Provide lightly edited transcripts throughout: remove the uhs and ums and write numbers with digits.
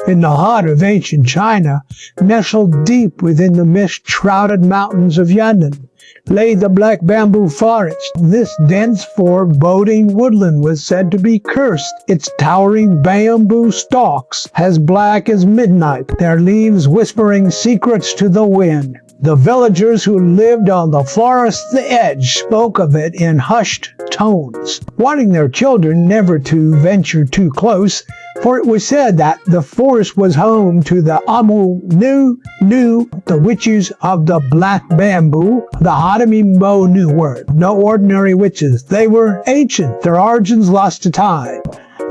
In the heart of ancient China, nestled deep within the mist-shrouded mountains of Yannan, lay the Black Bamboo Forest. This dense foreboding woodland was said to be cursed, its towering bamboo stalks as black as midnight, their leaves whispering secrets to the wind. The villagers who lived on the forest's edge spoke of it in hushed tones, warning their children never to venture too close, for it was said that the forest was home to the Amu Nu, the witches of the Black Bamboo, the Hadami Mo Nu word. No ordinary witches. They were ancient, their origins lost to time,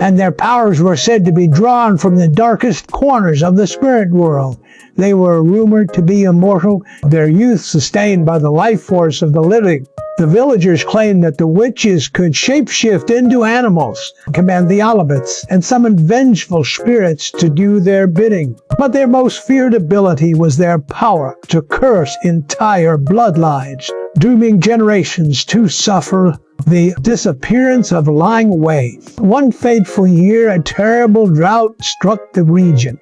and their powers were said to be drawn from the darkest corners of the spirit world. They were rumored to be immortal, their youth sustained by the life force of the living. The villagers claimed that the witches could shapeshift into animals, command the Olivets, and summon vengeful spirits to do their bidding. But their most feared ability was their power to curse entire bloodlines, dooming generations to suffer the disappearance of Lang Wei. One fateful year, a terrible drought struck the region.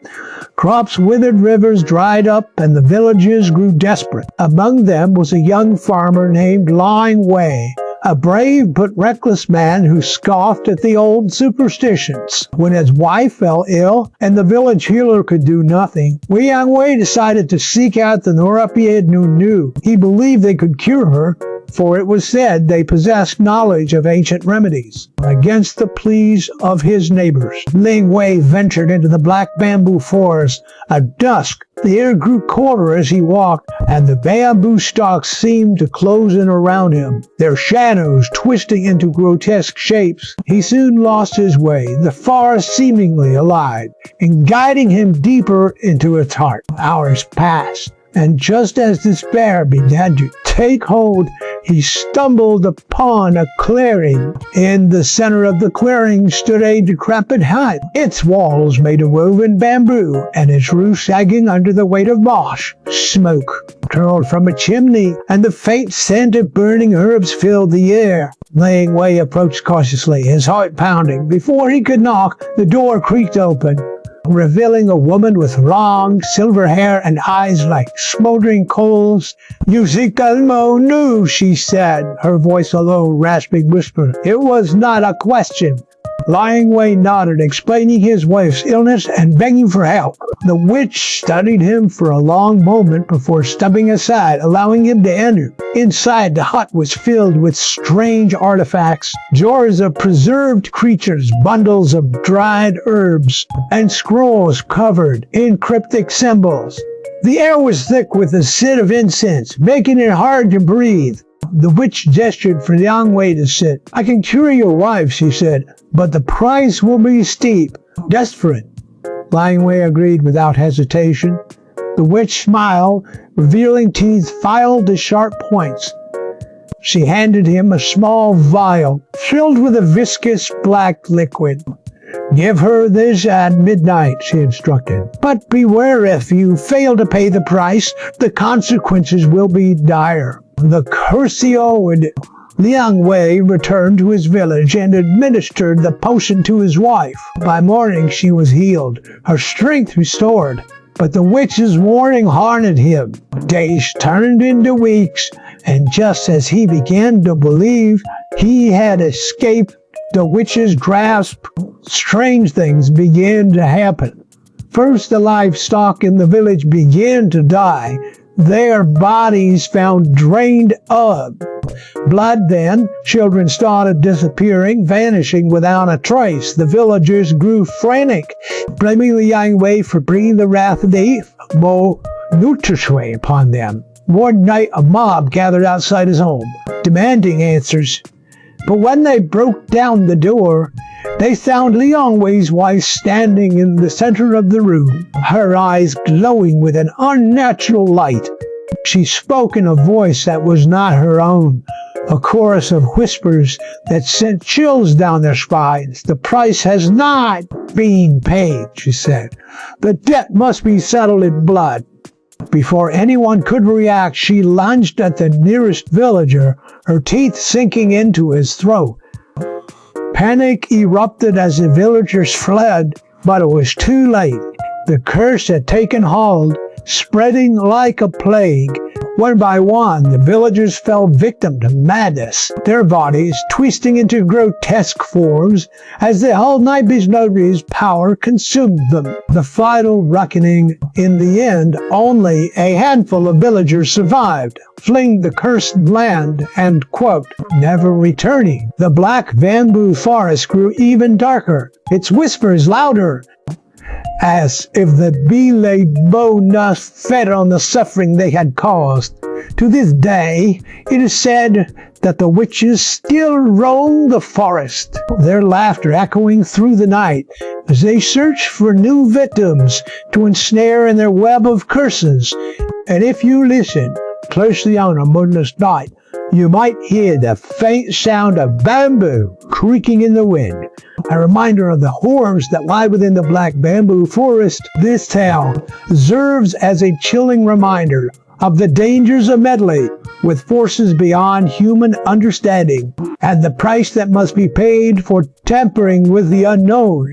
Crops withered, rivers dried up, and the villagers grew desperate. Among them was a young farmer named Lang Wei, a brave but reckless man who scoffed at the old superstitions. When his wife fell ill and the village healer could do nothing, Liang Wei decided to seek out the Norapied Nunu. He believed they could cure her, for it was said they possessed knowledge of ancient remedies. Against the pleas of his neighbors, Ling Wei ventured into the Black Bamboo Forest. At dusk, the air grew colder as he walked, and the bamboo stalks seemed to close in around him, their shadows twisting into grotesque shapes. He soon lost his way, the forest seemingly alive, and guiding him deeper into its heart. Hours passed, and just as despair began to take hold, he stumbled upon a clearing. In the center of the clearing stood a decrepit hut, its walls made of woven bamboo, and its roof sagging under the weight of moss. Smoke curled from a chimney, and the faint scent of burning herbs filled the air. Liang Wei approached cautiously, his heart pounding. Before he could knock, the door creaked open, revealing a woman with long silver hair and eyes like smoldering coals. "Yuzika Mo Nu," she said, her voice a low, rasping whisper. It was not a question. Liang Wei nodded, explaining his wife's illness and begging for help. The witch studied him for a long moment before stepping aside, allowing him to enter. Inside, the hut was filled with strange artifacts, jars of preserved creatures, bundles of dried herbs, and scrolls covered in cryptic symbols. The air was thick with the scent of incense, making it hard to breathe. The witch gestured for Liang Wei to sit. "I can cure your wife," she said, "but the price will be steep." "Desperate," Liang Wei agreed without hesitation. The witch smiled, revealing teeth filed to sharp points. She handed him a small vial filled with a viscous black liquid. "Give her this at midnight," she instructed. "But beware, if you fail to pay the price, the consequences will be dire." The Curcio Liang Wei returned to his village and administered the potion to his wife. By morning she was healed, her strength restored. But the witch's warning haunted him. Days turned into weeks, and just as he began to believe he had escaped the witch's grasp, strange things began to happen. First, the livestock in the village began to die, their bodies found drained of blood. Then children started disappearing, vanishing without a trace. The villagers grew frantic, blaming Liang Wei for bringing the wrath of the Mo Nutushui upon them. One night, a mob gathered outside his home, demanding answers. But when they broke down the door, they found Liang Wei's wife standing in the center of the room, her eyes glowing with an unnatural light. She spoke in a voice that was not her own, a chorus of whispers that sent chills down their spines. "The price has not been paid," she said. "The debt must be settled in blood." Before anyone could react, she lunged at the nearest villager, her teeth sinking into his throat. Panic erupted as the villagers fled, but it was too late. The curse had taken hold, spreading like a plague. One by one, the villagers fell victim to madness, their bodies twisting into grotesque forms as the Haudenosaunee power consumed them. The final reckoning, in the end, only a handful of villagers survived, fleeing the cursed land and, quote, never returning. The black bamboo forest grew even darker, its whispers louder, as if the Bile-Bo-Nus fed on the suffering they had caused. To this day, it is said that the witches still roam the forest, their laughter echoing through the night as they search for new victims to ensnare in their web of curses. And if you listen closely on a moonless night, you might hear the faint sound of bamboo creaking in the wind, a reminder of the horrors that lie within the black bamboo forest. This tale serves as a chilling reminder of the dangers of meddling with forces beyond human understanding and the price that must be paid for tampering with the unknown.